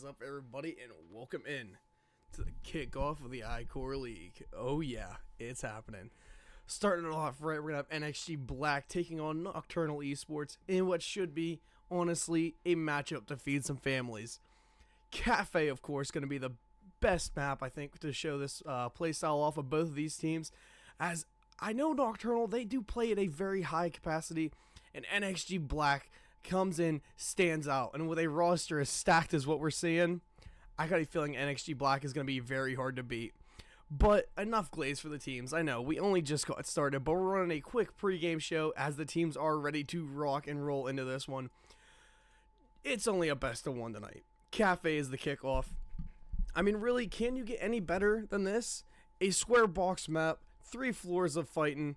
up, everybody, and welcome in to the kickoff of the Ichor League. Oh yeah, it's happening. Starting it off right, we're gonna have NXG Black taking on Nocturnal Esports in what should be, honestly, a matchup to feed some families. Cafe, of course, gonna be the best map, I think, to show this playstyle off of both of these teams, as I know Nocturnal, they do play at a very high capacity, and NXG Black comes in, stands out, and with a roster as stacked as what we're seeing, I got a feeling NXG Black is going to be very hard to beat. But enough glaze for the teams. I know, we only just got started, but we're running a quick pregame show as the teams are ready to rock and roll into this one. It's only a best of one tonight. Cafe is the kickoff. I mean, really, can you get any better than this? A square box map, 3 floors of fighting,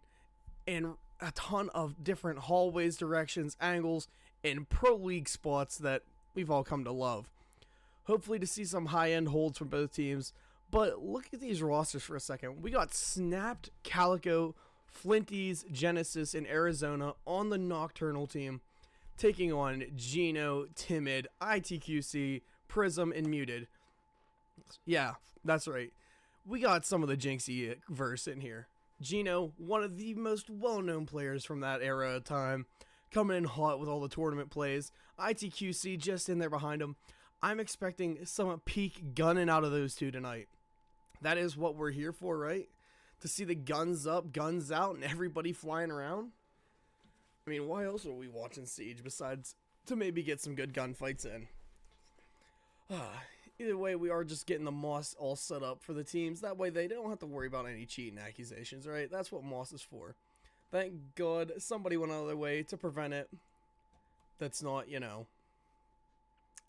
and a ton of different hallways, directions, angles, and pro league spots that we've all come to love. Hopefully to see some high-end holds from both teams, but look at these rosters for a second. We got Snapped, Calico, Flinties, Genesis, and Arizona on the Nocturnal team, taking on Gino, Timid, ITQC, Prism, and Muted. Yeah, that's right. We got some of the Jinxie verse in here. Gino, one of the most well-known players from that era of time, coming in hot with all the tournament plays. ITQC just in there behind him. I'm expecting some peak gunning out of those two tonight. That is what we're here for, right? To see the guns up, guns out, and everybody flying around. I mean, why else are we watching Siege besides to maybe get some good gunfights in? Either way, we are just getting the Moss all set up for the teams. That way they don't have to worry about any cheating accusations, right? That's what Moss is for. Thank God somebody went out of their way to prevent it. That's not, you know,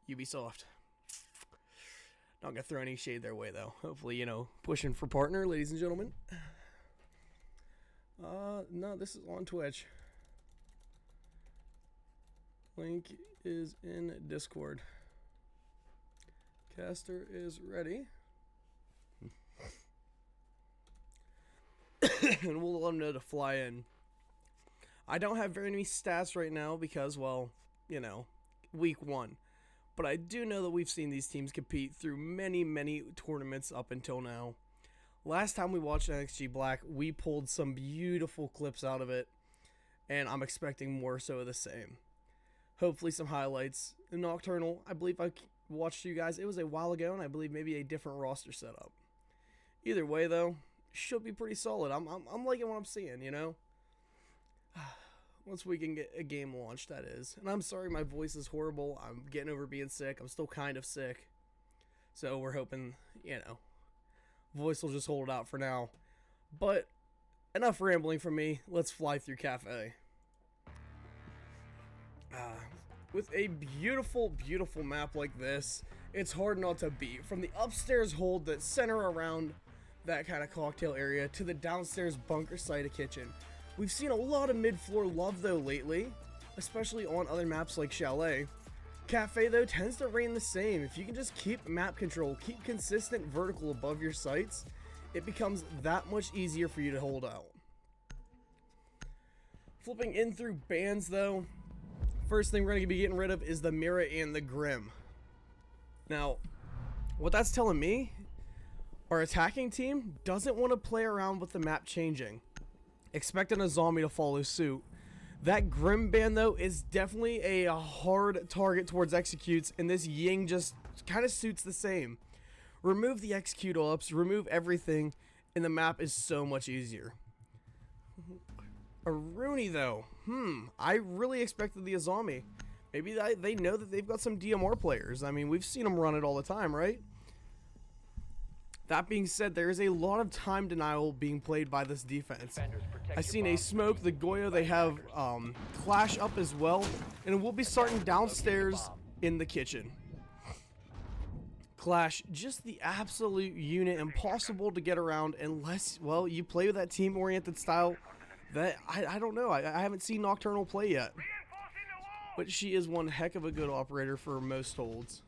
Ubisoft. Not gonna throw any shade their way, though. Hopefully, you know, pushing for partner, ladies and gentlemen. No, this is on Twitch. Link is in Discord. Caster is ready. And we'll let him know to fly in. I don't have very many stats right now because, well, you know, week 1. But I do know that we've seen these teams compete through many, many tournaments up until now. Last time we watched NXG Black, we pulled some beautiful clips out of it. And I'm expecting more so of the same. Hopefully some highlights. In Nocturnal, I believe I watched you guys. It was a while ago, and I believe maybe a different roster setup. Either way, though, should be pretty solid. I'm liking what I'm seeing, you know? Once we can get a game launched, that is. And I'm sorry my voice is horrible. I'm getting over being sick. I'm still kind of sick. So we're hoping, you know, voice will just hold it out for now. But enough rambling from me. Let's fly through Cafe. With a beautiful, beautiful map like this, it's hard not to beat. From the upstairs hold that center around that kind of cocktail area to the downstairs bunker side of kitchen. We've seen a lot of mid-floor love though lately, especially on other maps like Chalet. Cafe though tends to reign the same. If you can just keep map control, keep consistent vertical above your sights, it becomes that much easier for you to hold out. Flipping in through bands though, first thing we're going to be getting rid of is the Mira and the Grim. Now, what that's telling me, our attacking team doesn't want to play around with the map changing, expecting a zombie to follow suit. That Grim band, though, is definitely a hard target towards executes, and this Ying just kind of suits the same. Remove the execute ups, remove everything, and the map is so much easier. A Rooney, though. I really expected the Azami. Maybe they know that they've got some DMR players. I mean, we've seen them run it all the time, right? That being said, there is a lot of time denial being played by this defense. I've seen a Smoke, the Goyo, they have Clash up as well. And we'll be starting downstairs in the kitchen. Clash, just the absolute unit, impossible to get around unless, well, you play with that team-oriented style that, I don't know, I haven't seen Nocturnal play yet. But she is one heck of a good operator for most holds.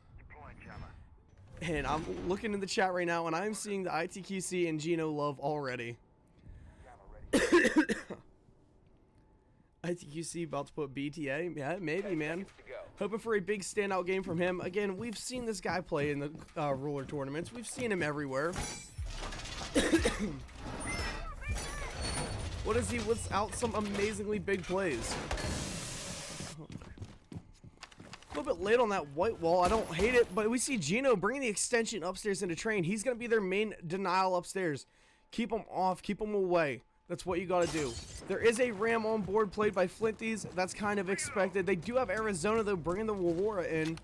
And I'm looking in the chat right now, and I'm seeing the ITQC and Gino love already. ITQC about to put BTA? Yeah, maybe, man. Hoping for a big standout game from him. Again, we've seen this guy play in the roller tournaments. We've seen him everywhere. What is he without some amazingly big plays? A little bit late on that white wall. I don't hate it, but we see Gino bringing the extension upstairs into train. He's going to be their main denial upstairs. Keep him off. Keep him away. That's what you got to do. There is a Ram on board played by Flinties. That's kind of expected. They do have Arizona, though, bringing the Aurora in.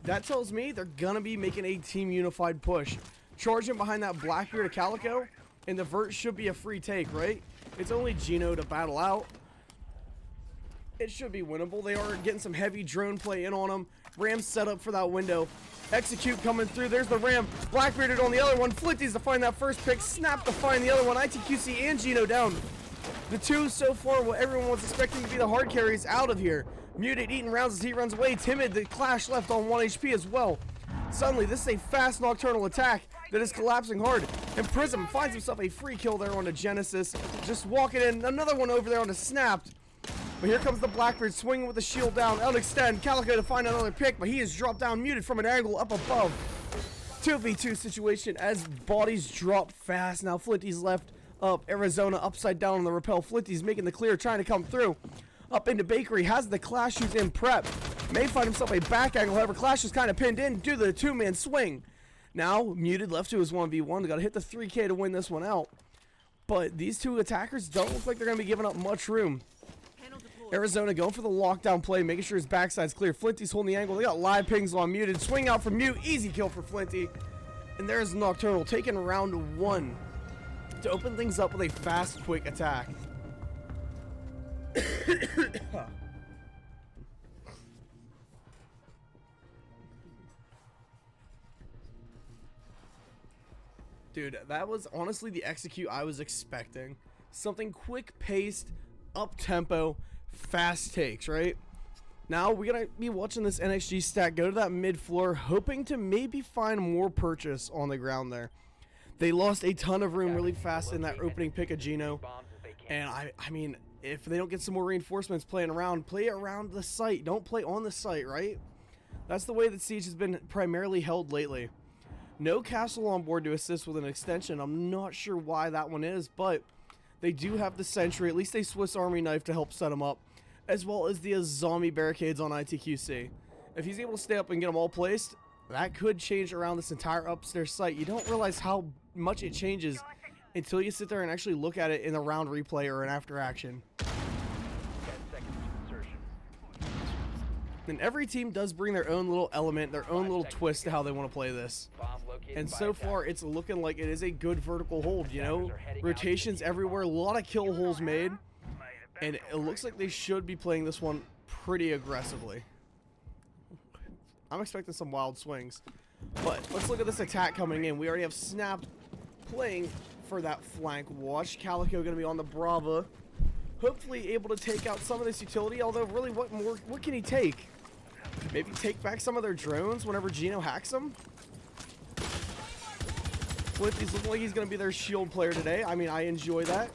That tells me they're going to be making a team unified push. Charging behind that Blackbeard of Calico, and the vert should be a free take, right? It's only Gino to battle out. It should be winnable. They are getting some heavy drone play in on them. Ram set up for that window. Execute coming through. There's the Ram. Blackbearded on the other one. Flinties to find that first pick. Snap to find the other one. ITQC and Gino down. The two so far, what everyone was expecting to be the hard carries, out of here. Muted eating rounds as he runs away. Timid, the Clash left on 1 HP as well. Suddenly, this is a fast Nocturnal attack that is collapsing hard. And Prism finds himself a free kill there on a Genesis. Just walking in. Another one over there on a Snapped. But here comes the Blackbeard swinging with the shield down. Extend. Calico to find another pick, but he is dropped down, muted from an angle up above. 2v2 situation as bodies drop fast. Now Flinty's left up. Arizona upside down on the rappel. Flinty's making the clear, trying to come through. Up into Bakery. Has the Clash who's in prep. May find himself a back angle. However, Clash is kind of pinned in due to the two-man swing. Now, muted left to his 1v1. They got to hit the 3K to win this one out. But these two attackers don't look like they're going to be giving up much room. Arizona going for the lockdown play, making sure his backside's clear. Flinty's holding the angle. They got live pings on muted. Swing out from mute. Easy kill for Flinty. And there's Nocturnal taking round 1 to open things up with a fast, quick attack. Dude, that was honestly the execute I was expecting. Something quick-paced, up-tempo, fast takes, right? Now we're gonna be watching this NXG stack go to that mid floor, hoping to maybe find more purchase on the ground there. They lost a ton of room really fast in that opening pick of Gino, and I mean, if they don't get some more reinforcements playing around, play around the site. Don't play on the site, right? That's the way that Siege has been primarily held lately. No castle on board to assist with an extension. I'm not sure why that one is, but they do have the sentry, at least a Swiss Army knife to help set them up, as well as the zombie barricades on ITQC. If he's able to stay up and get them all placed, that could change around this entire upstairs site. You don't realize how much it changes until you sit there and actually look at it in a round replay or an after action. And every team does bring their own little element, their own little twist to how they want to play this. And so far, it's looking like it is a good vertical hold, you know? Rotations everywhere, a lot of kill holes made. And it looks like they should be playing this one pretty aggressively. I'm expecting some wild swings. But let's look at this attack coming in. We already have Snapped playing for that flank watch. Calico going to be on the Brava. Hopefully able to take out some of this utility, although really what can he take? Maybe take back some of their drones whenever Gino hacks them? Flinty's looking like he's going to be their shield player today. I mean, I enjoy that.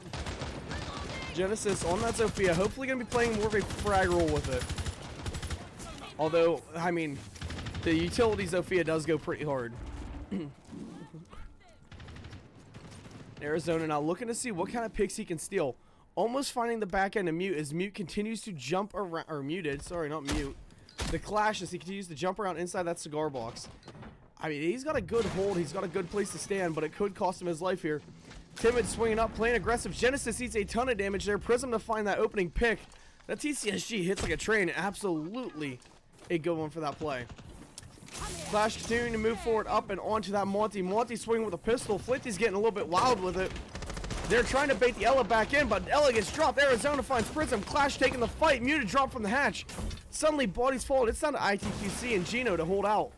Genesis on that Zofia, hopefully going to be playing more of a frag roll with it. Although, I mean, the utility Zofia does go pretty hard. Arizona now looking to see what kind of picks he can steal. Almost finding the back end of Mute as Mute continues to jump around, or Muted, sorry, not Mute. The Clash as he continues to jump around inside that cigar box. I mean, he's got a good hold, he's got a good place to stand, but it could cost him his life here. Timid swinging up, playing aggressive. Genesis eats a ton of damage there. Prism to find that opening pick. That TCSG hits like a train. Absolutely a good one for that play. Clash continuing to move forward up and onto that Monty. Monty swinging with a pistol. Flinty's getting a little bit wild with it. They're trying to bait the Ella back in, but Ella gets dropped. Arizona finds Prism. Clash taking the fight. Muted drop from the hatch. Suddenly, bodies falling. It's down to ITQC and Gino to hold out.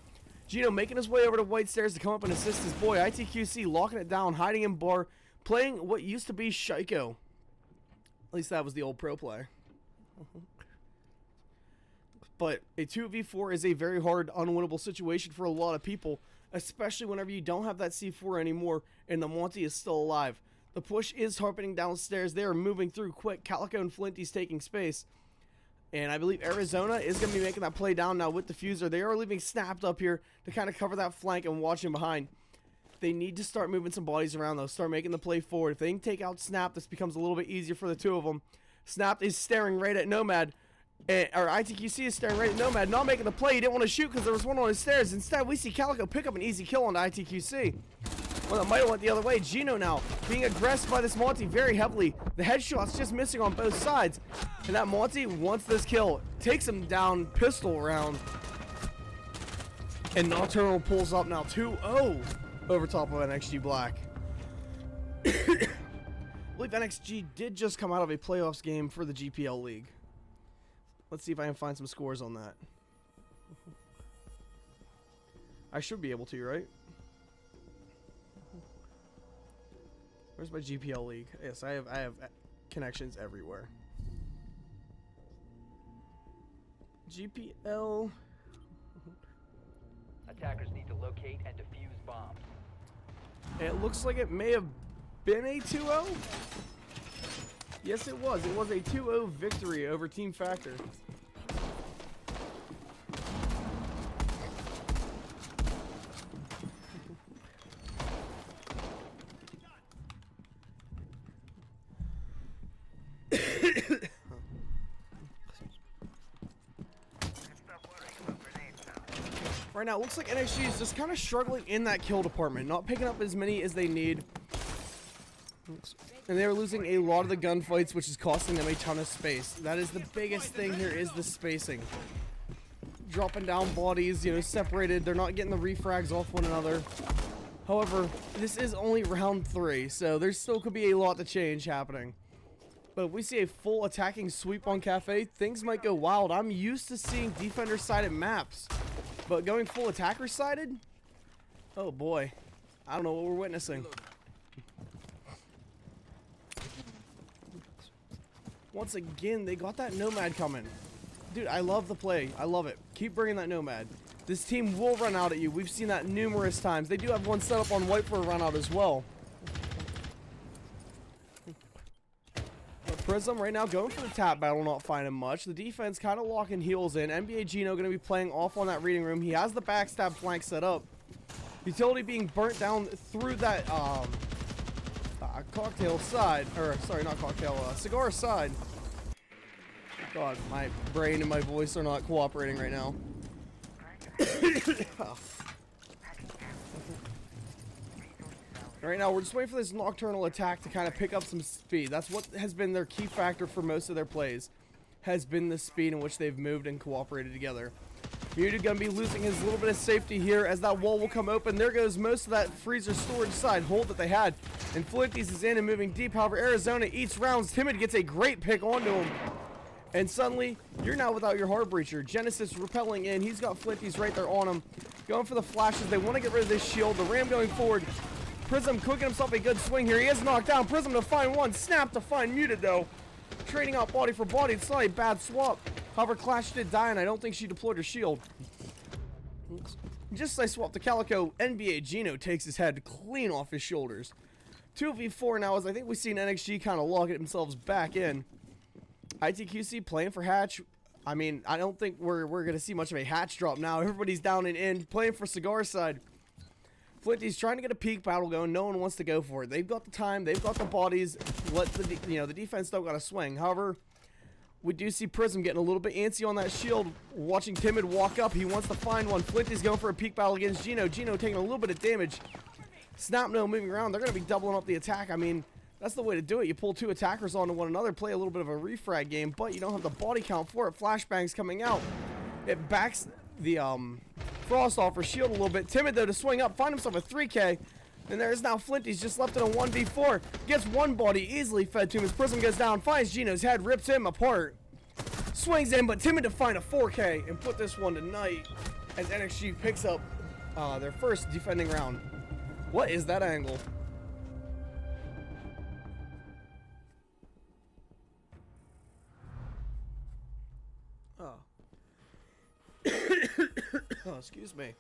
Gino making his way over to White Stairs to come up and assist his boy. ITQC locking it down, hiding in bar, playing what used to be Shiko. At least that was the old pro play. But a 2v4 is a very hard, unwinnable situation for a lot of people, especially whenever you don't have that C4 anymore and the Monty is still alive. The push is happening downstairs. They are moving through quick. Calico and Flinty's taking space. And I believe Arizona is going to be making that play down now with the Fuser. They are leaving Snapped up here to kind of cover that flank and watch him behind. They need to start moving some bodies around, though. Start making the play forward. If they can take out Snap, this becomes a little bit easier for the two of them. Snapped is staring right at Nomad. Or ITQC is staring right at Nomad. Not making the play. He didn't want to shoot because there was one on his stairs. Instead, we see Calico pick up an easy kill on ITQC. Well, that might have went the other way. Gino now being aggressed by this Monty very heavily. The headshot's just missing on both sides. And that Monty wants this kill. Takes him down pistol round. And Nocturnal pulls up now 2-0 over top of NXG Black. I believe NXG did just come out of a playoffs game for the GPL League. Let's see if I can find some scores on that. I should be able to, right? Where's my GPL League? Yes, I have connections everywhere. GPL. Attackers need to locate and defuse bombs. It looks like it may have been a 2-0. Yes, it was. It was a 2-0 victory over Team Factor. Right now, it looks like NXG is just kind of struggling in that kill department, not picking up as many as they need. And they're losing a lot of the gunfights, which is costing them a ton of space. That is the biggest thing here, is the spacing. Dropping down bodies, you know, separated. They're not getting the refrags off one another. However, this is only round 3, so there still could be a lot to change happening. But if we see a full attacking sweep on Cafe, things might go wild. I'm used to seeing defender-sided maps. But going full attacker-sided? Oh boy. I don't know what we're witnessing. Once again, they got that Nomad coming. Dude, I love the play. I love it. Keep bringing that Nomad. This team will run out at you. We've seen that numerous times. They do have one set up on white for a run out as well. But Prism right now going for the tap battle, not finding much. The defense kind of locking heels in. NBA Gino going to be playing off on that reading room. He has the backstab flank set up. Utility being burnt down through that cocktail side, or sorry, not cocktail, cigar side. God, my brain and my voice are not cooperating right now. Right now, we're just waiting for this Nocturnal attack to kind of pick up some speed. That's what has been their key factor for most of their plays, has been the speed in which they've moved and cooperated together. Muted gonna be losing his little bit of safety here as that wall will come open. There goes most of that freezer storage side hold that they had. And Flinties is in and moving deep. However, Arizona eats rounds. Timid gets a great pick onto him. And suddenly, you're now without your hard breacher. Genesis repelling in. He's got Flinties right there on him. Going for the flashes. They want to get rid of this shield. The Ram going forward. Prism cooking himself a good swing here. He is knocked down. Prism to find one. Snap to find Muted, though. Trading out body for body. It's not a bad swap. However, Clash did die, and I don't think she deployed her shield. Just as I swapped to Calico, NBA Gino takes his head clean off his shoulders. 2v4 now, as I think we've seen NXG kind of log themselves back in. ITQC playing for Hatch. I mean, I don't think we're going to see much of a Hatch drop now. Everybody's down and in, playing for Cigar side. Flinty's trying to get a peak battle going. No one wants to go for it. They've got the time. They've got the bodies. Let the the defense don't got to swing. However, we do see Prism getting a little bit antsy on that shield. Watching Timid walk up. He wants to find one. Flinty's going for a peak battle against Gino. Gino taking a little bit of damage. Snapno moving around. They're going to be doubling up the attack. I mean, that's the way to do it. You pull two attackers onto one another, play a little bit of a refrag game, but you don't have the body count for it. Flashbangs coming out. It backs the Frost off her shield a little bit. Timid, though, to swing up, find himself a 3K. And there is now Flinty's just left in a 1v4. Gets one body easily fed to him as Prism goes down. Finds Gino's head, rips him apart. Swings in, but Timid to find a 4K and put this one to night as NXG picks up their first defending round. What is that angle? Oh. Oh, excuse me.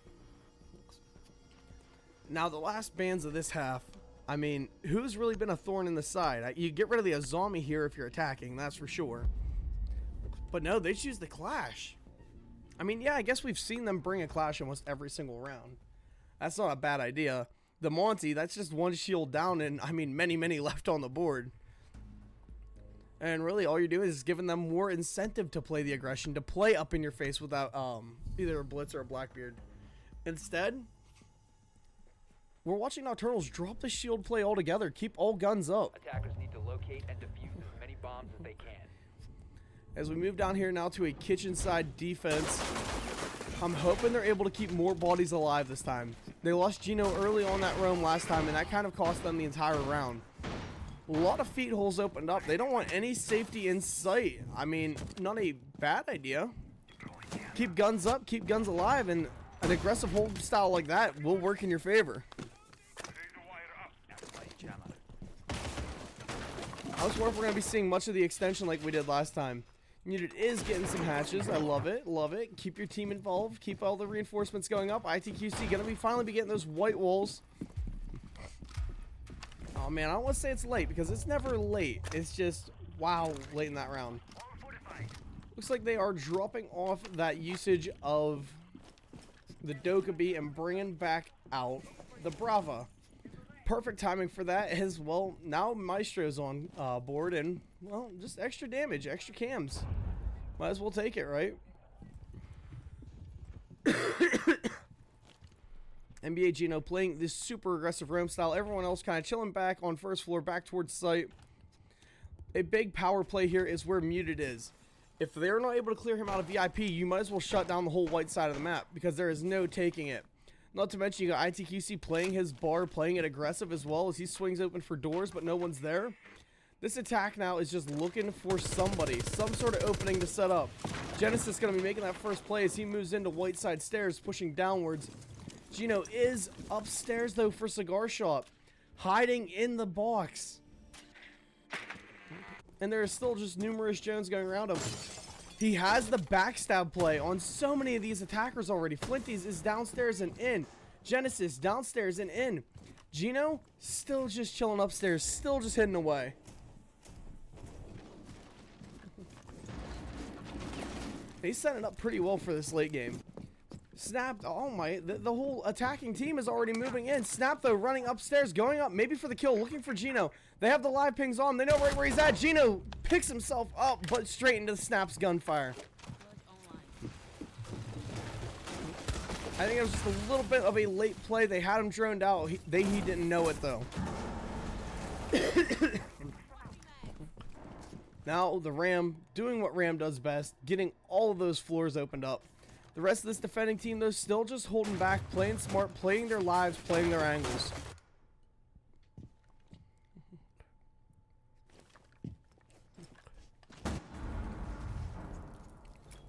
Now, the last bans of this half, I mean, who's really been a thorn in the side? You get rid of the Azami here if you're attacking, that's for sure. But no, they choose the Clash. I mean, yeah, I guess we've seen them bring a Clash almost every single round. That's not a bad idea. The Monty, that's just one shield down and, I mean, many, many left on the board. And really, all you're doing is giving them more incentive to play the aggression, to play up in your face without either a Blitz or a Blackbeard. Instead, we're watching Nocturnals drop the shield play altogether. Keep all guns up. Attackers need to locate and defuse as many bombs as they can. As we move down here now to a kitchen side defense, I'm hoping they're able to keep more bodies alive this time. They lost Gino early on that roam last time, and that kind of cost them the entire round. A lot of feet holes opened up. They don't want any safety in sight. I mean, not a bad idea. Keep guns up, keep guns alive, and an aggressive hold style like that will work in your favor. I was wondering if we're going to be seeing much of the extension like we did last time. Muted is getting some hatches. I love it. Love it. Keep your team involved. Keep all the reinforcements going up. ITQC going to be finally be getting those white walls. Oh, man. I don't want to say it's late because it's never late. It's just, wow, late in that round. Looks like they are dropping off that usage of the Dokkaebi and bringing back out the Brava. Perfect timing for that as well. Now Maestro's on board and, well, just extra damage, extra cams. Might as well take it, right? NBA Gino playing this super aggressive roam style. Everyone else kind of chilling back on first floor, back towards site. A big power play here is where Muted is. If they're not able to clear him out of VIP, you might as well shut down the whole white side of the map because there is no taking it. Not to mention you got ITQC playing his bar, playing it aggressive as well as he swings open for doors, but no one's there. This attack now is just looking for somebody, some sort of opening to set up. Genesis going to be making that first play as he moves into white side stairs, pushing downwards. Gino is upstairs though for Cigar Shop, hiding in the box. And there is still just numerous Jones going around him. He has the backstab play on so many of these attackers already. Flinties is downstairs and in. Genesis downstairs and in. Gino still just chilling upstairs, still just hidden away. He's setting up pretty well for this late game. Snap, oh my, the whole attacking team is already moving in. Snap though running upstairs, going up maybe for the kill, looking for Gino. They have the live pings on, they know right where he's at. Gino picks himself up, but straight into Snap's gunfire. I think it was just a little bit of a late play. They had him droned out. He didn't know it though. Now the Ram doing what Ram does best, getting all of those floors opened up. The rest of this defending team, though, still just holding back, playing smart, playing their lives, playing their angles.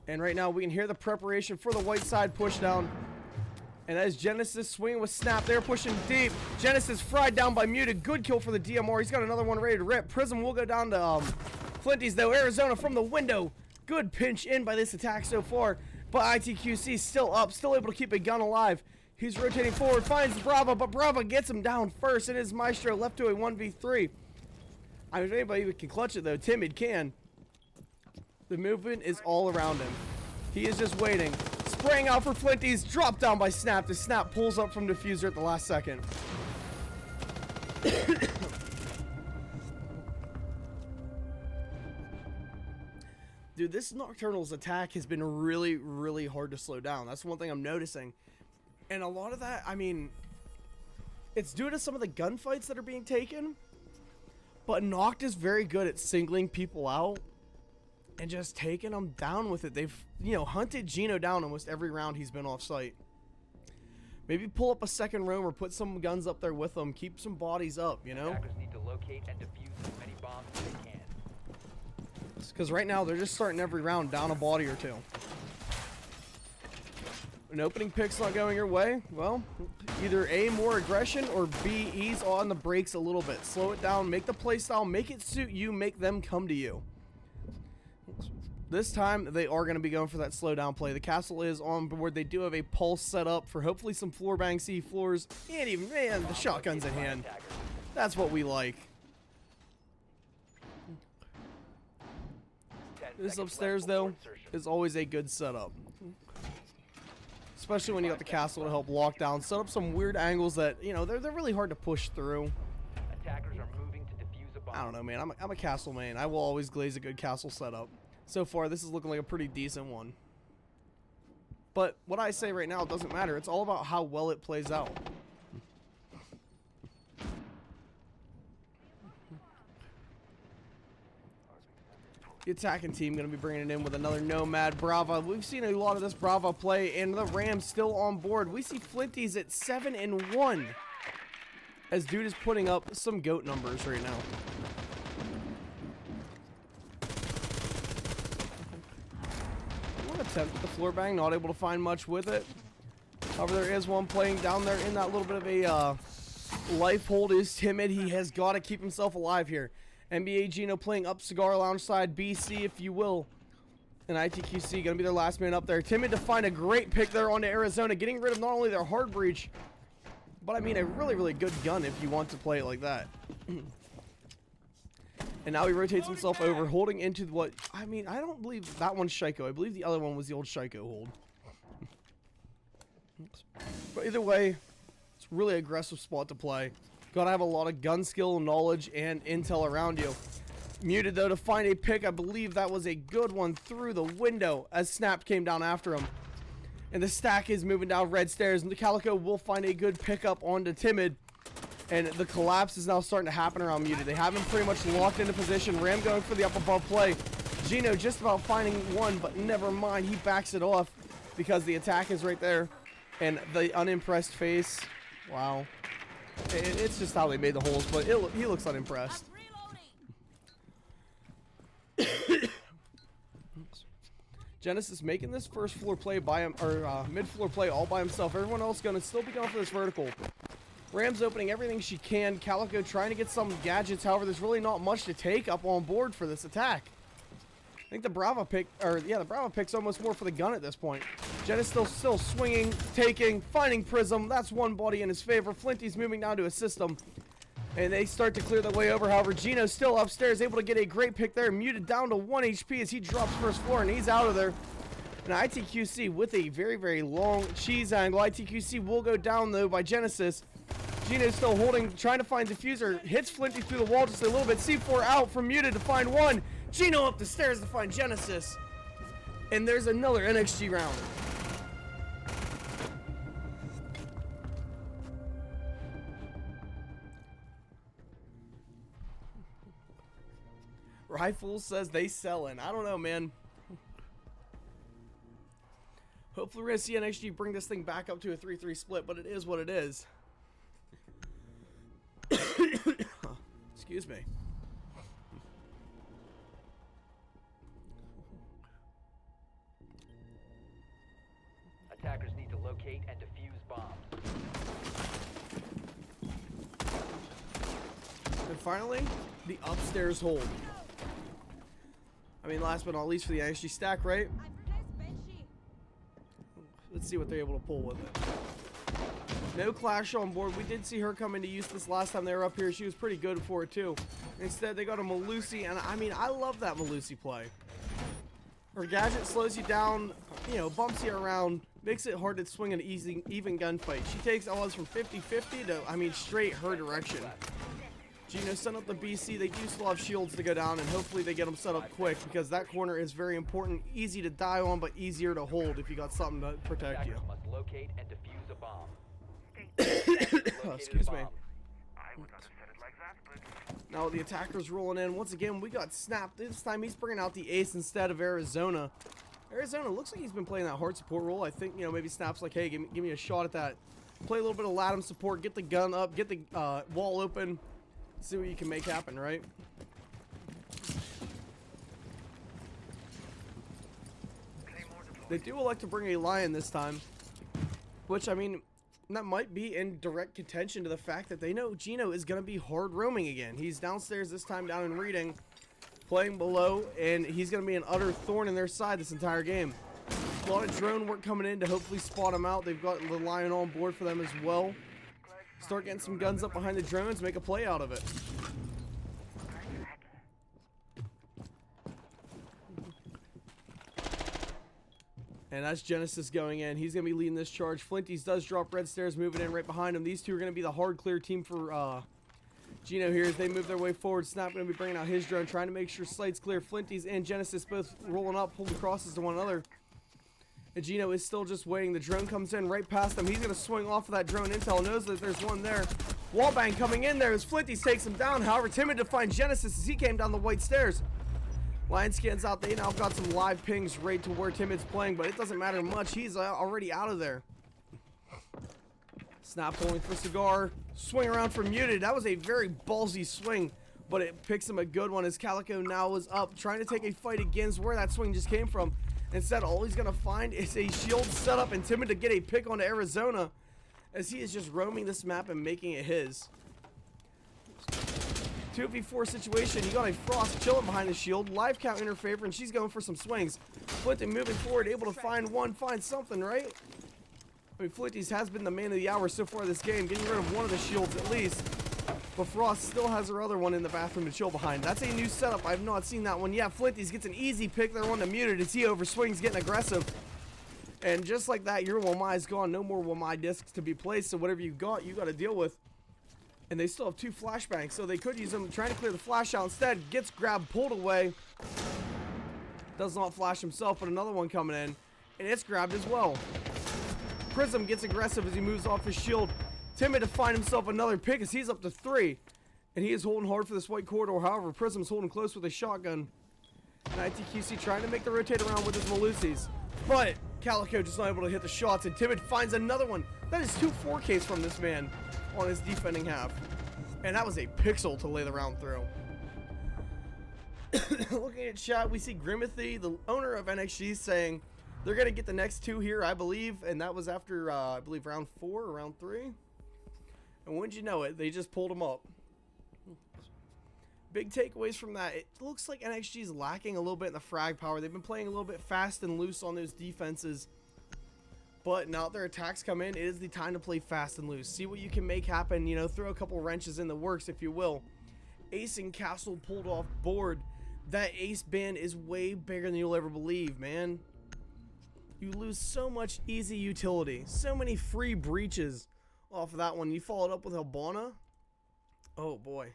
And right now, we can hear the preparation for the white side push down. And as Genesis swinging with Snap, they're pushing deep. Genesis fried down by Muted. Good kill for the DMR. He's got another one ready to rip. Prism will go down to Flinties, though. Arizona from the window. Good pinch in by this attack so far. But ITQC still up, still able to keep a gun alive. He's rotating forward, finds Brava, but Brava gets him down first. It is Maestro left to a 1v3. I mean, if anybody can clutch it, though, Timid can. The movement is all around him. He is just waiting. Spraying out for Flinties, dropped down by Snap. The Snap pulls up from Diffuser at the last second. Dude, this Nocturnal's attack has been really, really hard to slow down. That's one thing I'm noticing. And a lot of that, I mean, it's due to some of the gunfights that are being taken. But Noct is very good at singling people out and just taking them down with it. They've, you know, hunted Gino down almost every round he's been off site. Maybe pull up a second room or put some guns up there with them. Keep some bodies up, you know? Attackers need to locate and defuse as many bombs as they can. Because right now they're just starting every round down a body or two. An opening pick's not going your way, well, either A, more aggression, or B, ease on the brakes a little bit. Slow it down, make the play style, make it suit you, make them come to you. This time they are going to be going for that slow down play. The castle is on board. They do have a pulse set up for hopefully some floor bang C floors, and even, man, the shotgun's in hand. That's what we like. 10 This seconds upstairs, left though, before insertion. is always a good setup. Especially when you got the castle to help lock down. Set up some weird angles that, you know, they're really hard to push through. Attackers are moving to defuse a bomb. I don't know, man. I'm a castle main. I will always glaze a good castle setup. So far, this is looking like a pretty decent one. But what I say right now doesn't matter. It's all about how well it plays out. The attacking team going to be bringing it in with another Nomad Brava. We've seen a lot of this Brava play, and the Rams still on board. We see Flinty's at 7-1, as dude is putting up some GOAT numbers right now. One attempt at the floor bang, not able to find much with it. However, there is one playing down there in that little bit of a life hold. Is timid. He has got to keep himself alive here. NBA Gino playing up Cigar Lounge side, BC if you will. And ITQC going to be their last man up there. Timid to find a great pick there onto Arizona, getting rid of not only their hard breach, but I mean a really, really good gun if you want to play it like that. And now he rotates himself over, holding into what, I mean, I don't believe that one's Shiko. I believe the other one was the old Shiko hold. But either way, it's a really aggressive spot to play. Gotta have a lot of gun skill, knowledge, and intel around you. Muted, though, to find a pick. I believe that was a good one through the window as Snap came down after him. And the stack is moving down red stairs. And the Calico will find a good pickup onto Timid. And the collapse is now starting to happen around Muted. They have him pretty much locked into position. Ram going for the up above play. Gino just about finding one, but never mind. He backs it off because the attack is right there. And the unimpressed face. Wow. It's just how they made the holes, but he looks unimpressed. Genesis making this first floor play by him, or mid floor play all by himself. Everyone else gonna still be going for this vertical. Rams opening everything she can. Calico trying to get some gadgets. However, there's really not much to take up on board for this attack. I think the Brava pick, the Brava pick's almost more for the gun at this point. Jen is still swinging, taking, finding Prism. That's one body in his favor. Flinty's moving down to assist him. And they start to clear their way over. However, Gino's still upstairs, able to get a great pick there. Muted down to 1 HP as he drops first floor, and he's out of there. And ITQC with a very, very long cheese angle. ITQC will go down, though, by Genesis. Gino's still holding, trying to find Diffuser. Hits Flinty through the wall just a little bit. C4 out from Muted to find one. Gino up the stairs to find Genesis. And there's another NXG round. Rifles says they sellin'. I don't know, man. Hopefully we're going to see NXG bring this thing back up to a 3-3 split, but it is what it is. Excuse me. Attackers need to locate and defuse bombs. And finally, the upstairs hold. I mean, last but not least for the NXG stack, right? Let's see what they're able to pull with it. No Clash on board. We did see her come into use this last time they were up here. She was pretty good for it, too. Instead, they got a Malusi, and I mean, I love that Malusi play. Her gadget slows you down, you know, bumps you around, makes it hard to swing an even gunfight. She takes odds from 50-50 to, I mean, straight her direction. Gino sent up the BC. They do still have shields to go down, and hopefully they get them set up quick because that corner is very important. Easy to die on, but easier to hold if you got something to protect you. Attackers must locate and defuse a bomb. Oh, excuse me. Now the attacker's rolling in. Once again, we got Snap. This time he's bringing out the ace instead of Arizona. Arizona looks like he's been playing that hard support role. I think, you know, maybe Snap's like, hey, give me a shot at that. Play a little bit of Latim support, get the gun up, get the wall open. See what you can make happen, right? They do elect to bring a Lion this time, which, I mean, that might be in direct contention to the fact that they know Gino is going to be hard roaming again. He's downstairs this time down in Reading, playing below, and he's going to be an utter thorn in their side this entire game. A lot of drone work coming in to hopefully spot him out. They've got the Lion on board for them as well. Start getting some guns up behind the drones, make a play out of it. And that's Genesis going in. He's going to be leading this charge. Flinties does drop red stairs, moving in right behind him. These two are going to be the hard clear team for Gino here as they move their way forward. Snap going to be bringing out his drone, trying to make sure Slight's clear. Flinties and Genesis both rolling up, holding crosses to one another. And Gino is still just waiting. The drone comes in right past him. He's going to swing off of that drone intel. Knows that there's one there. Wallbang coming in there as Flinties takes him down. However, timid to find Genesis as he came down the white stairs. Lion scans out. They now got some live pings right to where Timid's playing, but it doesn't matter much. He's already out of there. Snap pulling for Cigar. Swing around for Muted. That was a very ballsy swing, but it picks him a good one as Calico now is up, trying to take a fight against where that swing just came from. Instead, all he's going to find is a shield setup and Timid to get a pick onto Arizona as he is just roaming this map and making it his. 2v4 situation. You got a Frost chilling behind the shield. Live count in her favor, and she's going for some swings. Flinty moving forward, able to find one, find something, right? I mean, Flinty's has been the man of the hour so far this game, getting rid of one of the shields at least. But Frost still has her other one in the bathroom to chill behind. That's a new setup. I've not seen that one yet. Flinty's gets an easy pick there on the Muted as he overswings, getting aggressive. And just like that, your Wamai is gone. No more Wamai discs to be placed, so whatever you got to deal with. And they still have two flashbangs, so they could use them trying to clear the flash out. Instead, gets grabbed, pulled away. Does not flash himself, but another one coming in. And it's grabbed as well. Prism gets aggressive as he moves off his shield. Timid to find himself another pick as he's up to 3. And he is holding hard for this white corridor. However, Prism's holding close with a shotgun. And ITQC trying to make the rotate around with his Malusis. But Calico just not able to hit the shots. And Timid finds another one. That is 2 4Ks from this man on his defending half. And that was a pixel to lay the round through. Looking at chat, we see Grimathy, the owner of NXG, saying they're going to get the next 2 here, I believe. And that was after, I believe, round 4 or round 3. And wouldn't you know it, they just pulled them up. Big takeaways from that. It looks like NXG is lacking a little bit in the frag power. They've been playing a little bit fast and loose on those defenses. But now that their attacks come in, it is the time to play fast and loose. See what you can make happen, you know, throw a couple wrenches in the works, if you will. Ace and Castle pulled off board. That Ace ban is way bigger than you'll ever believe, man. You lose so much easy utility. So many free breaches off of that one. You followed up with Habana. Oh, boy.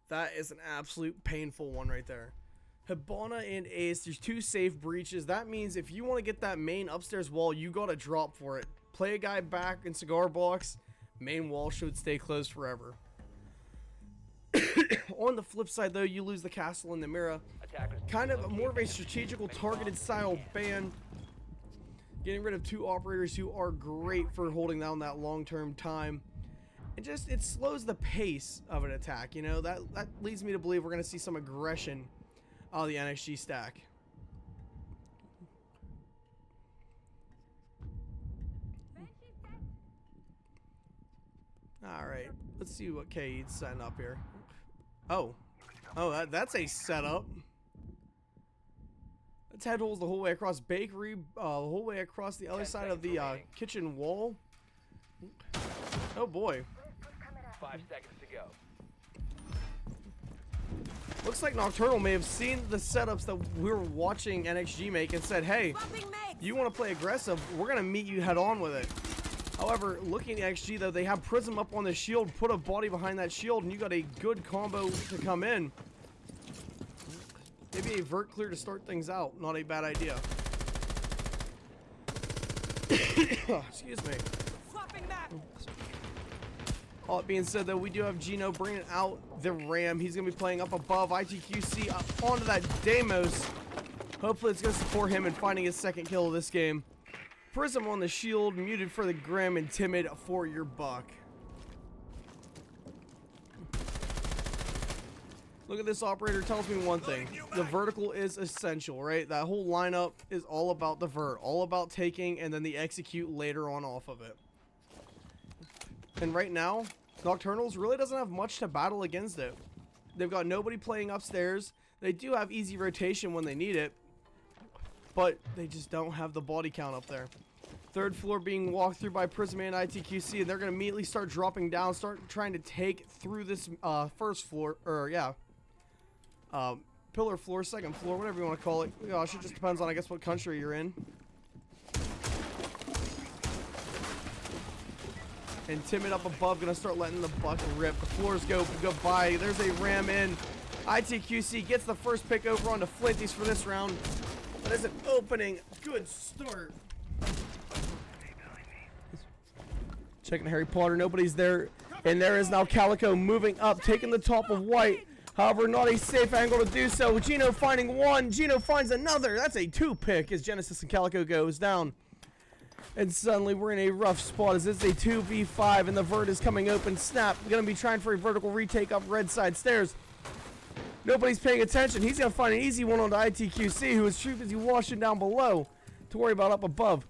That is an absolute painful one right there. Habana and Ace, there's 2 safe breaches. That means if you want to get that main upstairs wall, you got to drop for it. Play a guy back in cigar box. Main wall should stay closed forever. On the flip side, though, you lose the castle and the mirror. Kind of more of a strategical, targeted style ban. Getting rid of 2 operators who are great for holding down that long-term time. It slows the pace of an attack, you know. That leads me to believe we're going to see some aggression out of the NXG stack. Alright, let's see what Kate's setting up here. Oh, that's a setup. Let's head holes the whole way across bakery, the whole way across the other side of the kitchen wall. Oh boy. 5 seconds to go. Looks like Nocturnal may have seen the setups that we were watching NXG make and said, hey, you want to play aggressive, we're going to meet you head on with it. However, looking at NXG, though, they have Prism up on the shield, put a body behind that shield, and you got a good combo to come in. Maybe a vert clear to start things out. Not a bad idea. Excuse me. All that being said, though, we do have Gino bringing out the Ram. He's going to be playing up above. ITQC up onto that Deimos. Hopefully it's going to support him in finding his second kill of this game. Prism on the shield, Muted for the Grim, and Timid for your buck. Look at this operator, tells me one thing. The vertical is essential, right? That whole lineup is all about the vert. All about taking and then the execute later on off of it. And right now, Nocturnals really doesn't have much to battle against it. They've got nobody playing upstairs. They do have easy rotation when they need it, but they just don't have the body count up there. 3rd floor being walked through by Prism and ITQC, and they're going to immediately start dropping down, start trying to take through this 1st floor, or yeah, pillar floor, second floor, whatever you want to call it. Gosh, it just depends on, I guess, what country you're in. And Timid up above, gonna start letting the buck rip. The floors go by. There's a ram in. ITQC gets the first pick over onto Flinties for this round. That is an opening. Good start. Checking Harry Potter. Nobody's there. And there is now Calico moving up, taking the top of White. However, not a safe angle to do so. Gino finding one. Gino finds another. That's a 2-pick as Genesis and Calico goes down. And suddenly we're in a rough spot as it's a 2v5 and the vert is coming open. Snap going to be trying for a vertical retake up red side stairs. Nobody's paying attention. He's going to find an easy one onto ITQC, who is too busy washing down below to worry about up above.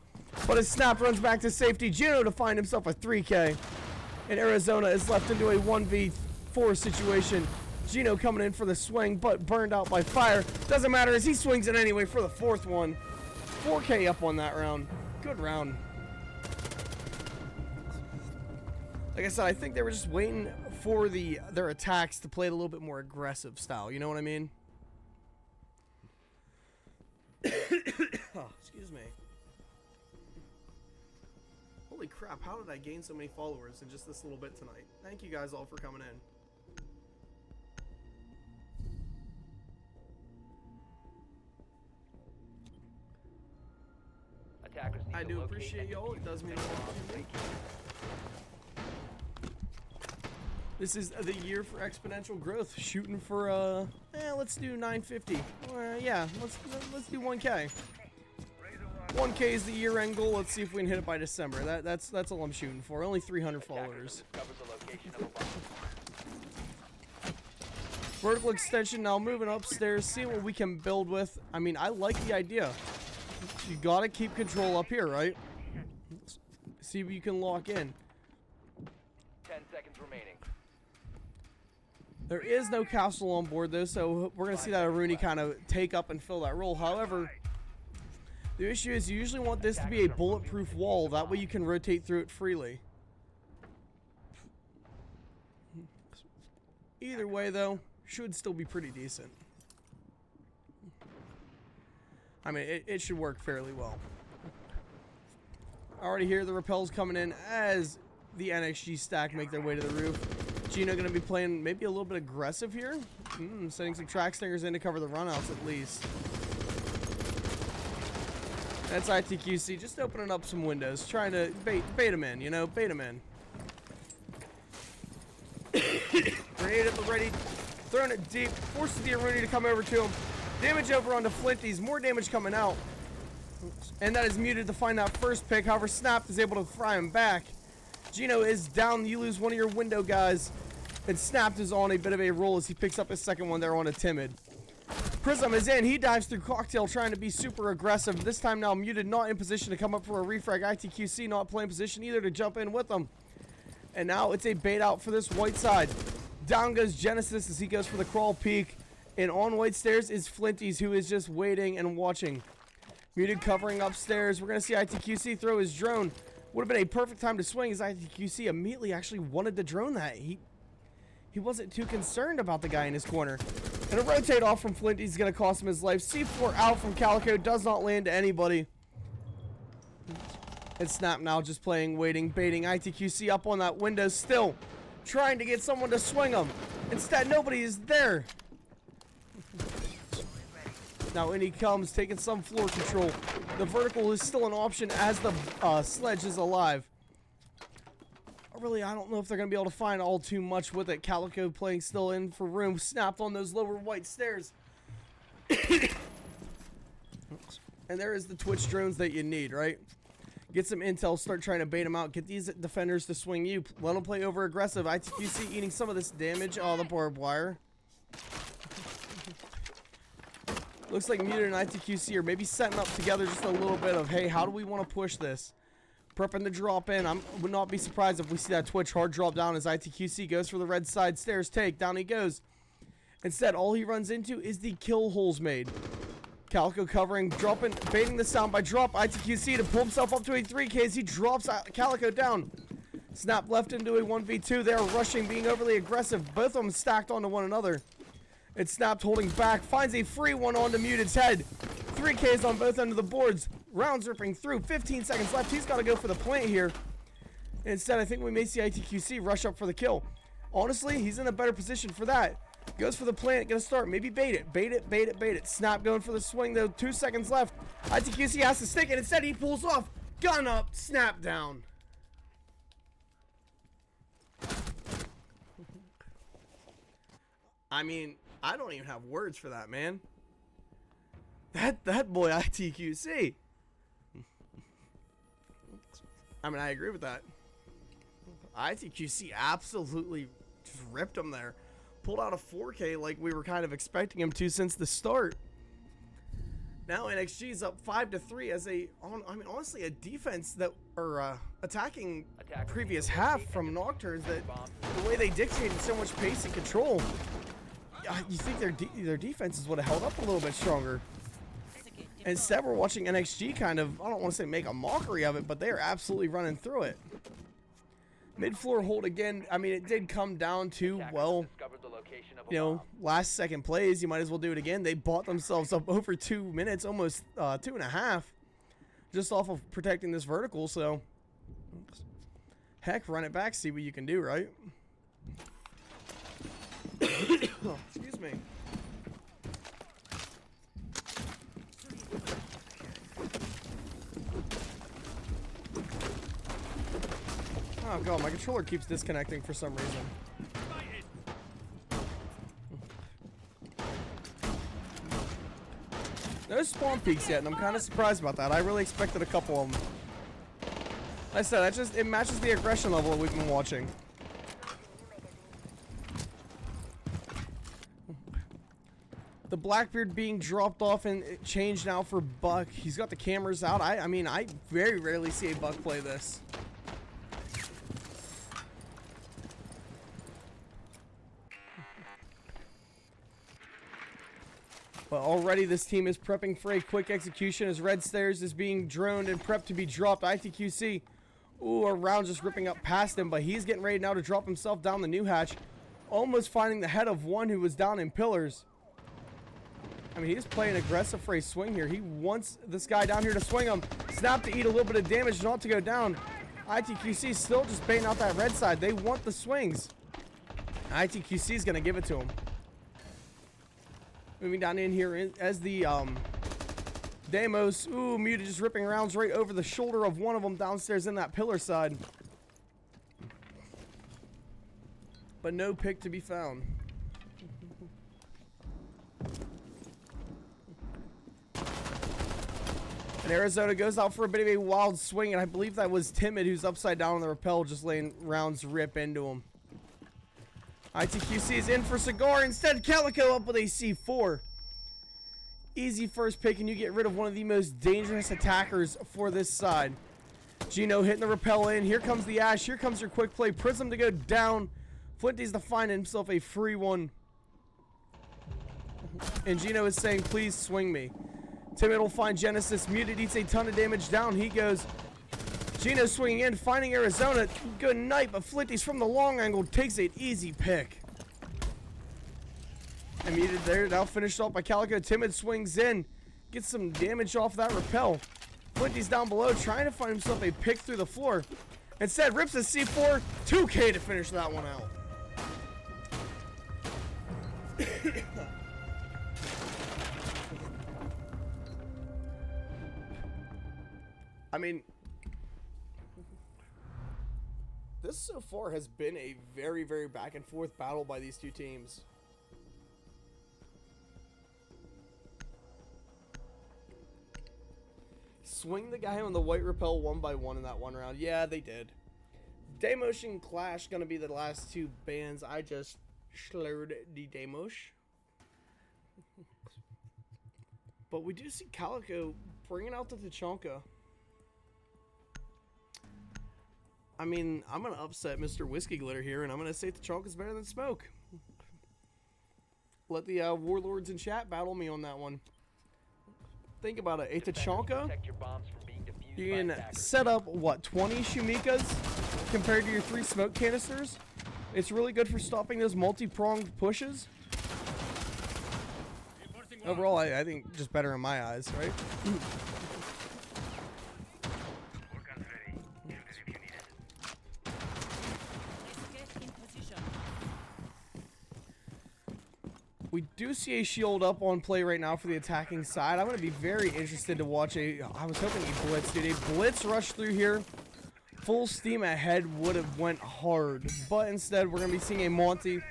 But as Snap runs back to safety, Gino to find himself a 3K. And Arizona is left into a 1v4 situation. Gino coming in for the swing, but burned out by fire. Doesn't matter as he swings it anyway for the 4th one. 4K up on that round. Good round. Like I said, I think they were just waiting for their attacks to play it a little bit more aggressive style. You know what I mean? Oh, excuse me. Holy crap, how did I gain so many followers in just this little bit tonight? Thank you guys all for coming in. I do appreciate y'all. It does mean a lot to me. This is the year for exponential growth. Shooting for let's do 950. Yeah, let's do 1K. 1K is the year-end goal. Let's see if we can hit it by December. That's all I'm shooting for. Only 300 followers. Vertical extension now, moving upstairs, seeing what we can build with. I mean, I like the idea. You gotta keep control up here, right? See what you can lock in. 10 seconds remaining. There is no castle on board though, so we're gonna see that Aruni kind of take up and fill that role. However, the issue is you usually want this to be a bulletproof wall. That way you can rotate through it freely. Either way though, should still be pretty decent. I mean, it should work fairly well. Already hear the rappels coming in as the NXG stack make their way to the roof. Gino going to be playing maybe a little bit aggressive here. Sending some track stingers in to cover the runouts at least. That's ITQC just opening up some windows, trying to bait them in, you know, bait them in. Grenade at the ready, throwing it deep, forces the Aruni to come over to him. Damage over onto Flinties, more damage coming out. And that is muted to find that first pick. However, Snap is able to fry him back. Gino is down. You lose one of your window guys. And Snap is on a bit of a roll as he picks up his second one there on a Timid. Prism is in. He dives through Cocktail trying to be super aggressive. This time now muted, not in position to come up for a refrag. ITQC not playing position either to jump in with them. And now it's a bait out for this White side. Down goes Genesis as he goes for the crawl peek. And on White stairs is Flinties, who is just waiting and watching. Muted covering upstairs. We're going to see ITQC throw his drone. Would have been a perfect time to swing as ITQC immediately actually wanted to drone that. He wasn't too concerned about the guy in his corner. And a rotate off from Flinties is going to cost him his life. C4 out from Calico. Does not land to anybody. And Snap now just playing, waiting, baiting. ITQC up on that window still. Trying to get someone to swing him. Instead, nobody is there. Now in he comes, taking some floor control. The vertical is still an option as the sledge is alive. Really, I don't know if they're going to be able to find all too much with it. Calico playing still in for room. Snapped on those lower White stairs. And there is the Twitch drones that you need, right? Get some intel, start trying to bait them out. Get these defenders to swing you. Let them play over aggressive. ITQC eating some of this damage. Oh, the barbed wire. Looks like Muted and ITQC are maybe setting up together just a little bit of, hey, how do we want to push this? Prepping to drop in. I would not be surprised if we see that Twitch hard drop down as ITQC goes for the red side stairs take. Down he goes. Instead, all he runs into is the kill holes made. Calico covering, dropping, baiting the sound by drop. ITQC to pull himself up to a 3K as he drops Calico down. Snap left into a 1v2. They are rushing, being overly aggressive. Both of them stacked onto one another. It's snapped, holding back. Finds a free one onto Muted's head. 3 Ks on both ends of the boards. Rounds ripping through. 15 seconds left. He's got to go for the plant here. Instead, I think we may see ITQC rush up for the kill. Honestly, he's in a better position for that. Goes for the plant. Gonna start. Maybe bait it. Bait it, bait it, bait it. Snap going for the swing, though. 2 seconds left. ITQC has to stick it. Instead, he pulls off. Gun up. Snap down. I mean, I don't even have words for that, man. That boy ITQC. I mean, I agree with that. ITQC absolutely just ripped him there. Pulled out a 4K like we were kind of expecting him to since the start. Now NXG's up 5-3 as honestly a defense that attacking previous half from Nocturnes that the way they dictated so much pace and control. You think their defenses would have held up a little bit stronger. Instead, we're watching NXG kind of, I don't want to say make a mockery of it, but they are absolutely running through it. Mid-floor hold again. I mean, it did come down to, well, you know, last second plays. You might as well do it again. They bought themselves up over 2 minutes, almost 2.5, just off of protecting this vertical. So, heck, run it back, see what you can do, right? Excuse me. Oh god, my controller keeps disconnecting for some reason. No spawn peaks yet, and I'm kind of surprised about that. I really expected a couple of them. Like I said, it matches the aggression level that we've been watching. The Blackbeard being dropped off and changed now for Buck. He's got the cameras out. I mean, I very rarely see a Buck play this. But already this team is prepping for a quick execution as Red Stairs is being droned and prepped to be dropped. ITQC, ooh, a round just ripping up past him, but he's getting ready now to drop himself down the new hatch. Almost finding the head of one who was down in pillars. I mean, he's playing aggressive for a swing here. He wants this guy down here to swing him. Snap to eat a little bit of damage, not to go down. ITQC still just baiting out that red side. They want the swings. ITQC is going to give it to him. Moving down in here as the Demos. Ooh, Muted just ripping rounds right over the shoulder of one of them downstairs in that pillar side. But no pick to be found. And Arizona goes out for a bit of a wild swing, and I believe that was Timid who's upside down on the rappel, just letting rounds rip into him. ITQC is in for Cigar. Instead, Calico up with a C4. Easy first pick, and you get rid of one of the most dangerous attackers for this side. Gino hitting the rappel in. Here comes the Ash. Here comes your quick play. Prism to go down. Flinty's to find himself a free one. And Gino is saying, please swing me. Timid will find Genesis. Muted eats a ton of damage down. He goes. Gino swinging in, finding Arizona. Good night, but Flinty's from the long angle takes an easy pick. And Muted there, now finished off by Calico. Timid swings in, gets some damage off that rappel. Flinty's down below, trying to find himself a pick through the floor. Instead, rips a C4, 2K to finish that one out. I mean, this so far has been a very, very back and forth battle by these two teams. Swing the guy on the white rappel 1-by-1 in that one round. Yeah, they did. Demotion Clash gonna be the last two bans. I just slurred the Demosh. But we do see Calico bringing out the Tachanka. I mean, I'm going to upset Mr. Whiskey Glitter here, and I'm going to say Tachanka's better than Smoke. Let the Warlords in chat battle me on that one. Think about it. A Tachanka, you can set up, what, 20 Shumikas compared to your 3 smoke canisters? It's really good for stopping those multi-pronged pushes. Overall, I think just better in my eyes, right? We do see a shield up on play right now for the attacking side. I'm going to be very interested to watch I was hoping a blitz, dude. A blitz rush through here. Full steam ahead would have went hard. But instead, we're going to be seeing a Monty.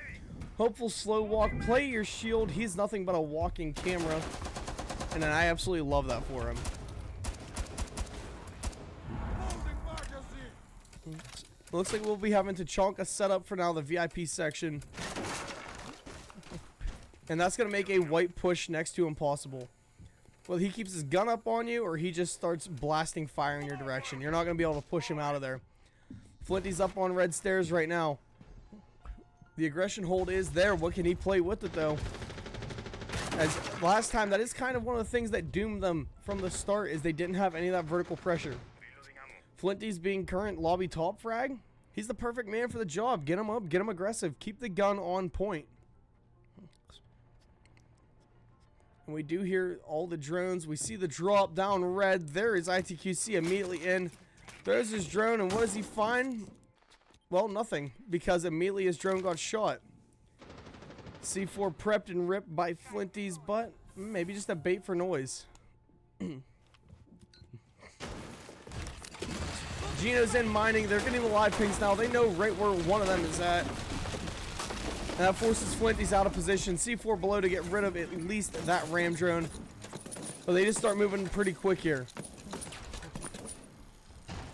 Hopeful slow walk. Play your shield. He's nothing but a walking camera. And I absolutely love that for him. Looks like we'll be having Tachanka set up for now the VIP section. And that's going to make a white push next to impossible. Whether he keeps his gun up on you or he just starts blasting fire in your direction. You're not going to be able to push him out of there. Flinty's up on red stairs right now. The aggression hold is there. What can he play with it, though? As last time, that is kind of one of the things that doomed them from the start, is they didn't have any of that vertical pressure. Flinty's being current lobby top frag. He's the perfect man for the job. Get him up, get him aggressive. Keep the gun on point. And we do hear all the drones. We see the drop down red. There is ITQC immediately in. There's his drone, and what does he find? Well, nothing, because immediately his drone got shot. C4 prepped and ripped by Flinty's, but maybe just a bait for noise. Gino's in mining. They're getting the live pings now. They know right where one of them is at. And that forces Flinty's out of position. C4 below to get rid of at least that ram drone. But they just start moving pretty quick here.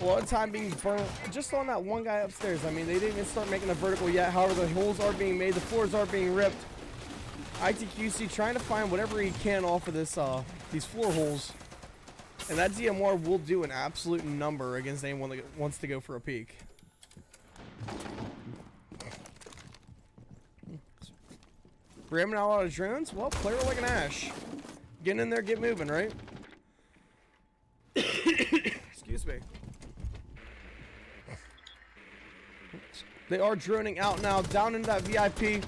A lot of time being burnt just on that one guy upstairs. I mean, they didn't even start making a vertical yet. However, the holes are being made. The floors are being ripped. ITQC trying to find whatever he can off of this, these floor holes. And that DMR will do an absolute number against anyone that wants to go for a peek. Ramming out a lot of drones? Well, play her like an Ash. Get in there, get moving, right? Excuse me. They are droning out now, down into that VIP.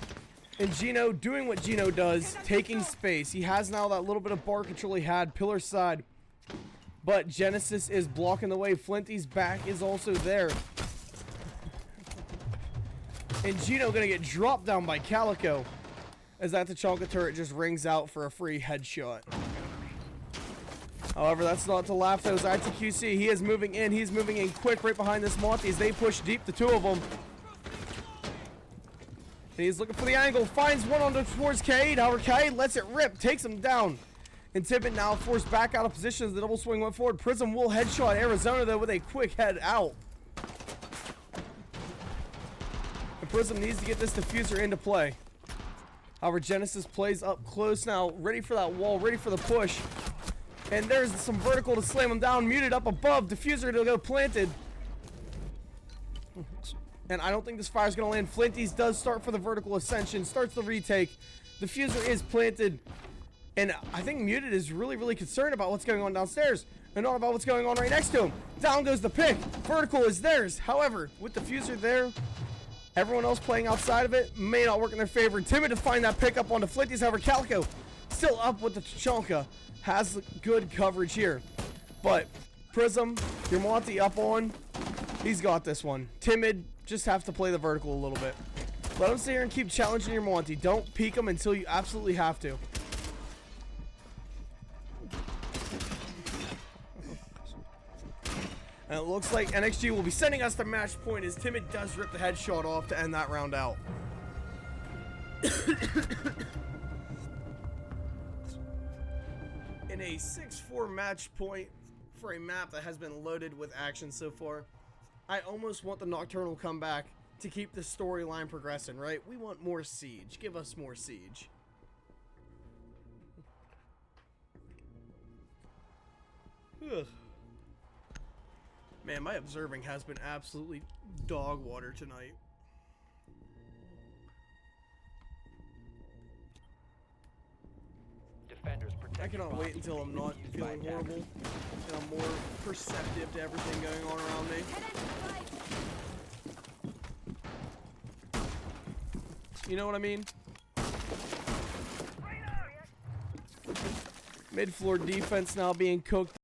And Gino doing what Gino does, taking space. He has now that little bit of bar control he had, pillar side. But Genesis is blocking the way. Flinty's back is also there. And Gino gonna get dropped down by Calico, as that Tachanka turret just rings out for a free headshot. However, that's not to laugh. That was ITQC. He is moving in. He's moving in quick right behind this Monty as they push deep, the two of them. And he's looking for the angle. Finds one on towards Cade. However, Cade lets it rip. Takes him down. And Tippett now forced back out of position as the double swing went forward. Prism will headshot Arizona, though, with a quick head out. And Prism needs to get this diffuser into play. However, Genesis plays up close now, ready for that wall, ready for the push. And there's some vertical to slam him down, muted up above, diffuser to go planted. And I don't think this fire's going to land. Flinty's does start for the vertical ascension, starts the retake. Diffuser is planted. And I think Muted is really, really concerned about what's going on downstairs and not about what's going on right next to him. Down goes the pick. Vertical is theirs. However, with diffuser there, everyone else playing outside of it may not work in their favor. Timid to find that pick up onto Flinty's. However, Calico still up with the Tachanka. Has good coverage here. But Prism, your Monty up on. He's got this one. Timid, just have to play the vertical a little bit. Let him sit here and keep challenging your Monty. Don't peek him until you absolutely have to. And it looks like NXG will be sending us the match point as Timid does rip the headshot off to end that round out. In a 6-4 match point for a map that has been loaded with action so far, I almost want the Nocturnal comeback to keep the storyline progressing, right? We want more Siege. Give us more Siege. Ugh. Man, my observing has been absolutely dog water tonight. I cannot wait until I'm not feeling horrible and I'm more perceptive to everything going on around me. You know what I mean? Mid-floor defense now being cooked.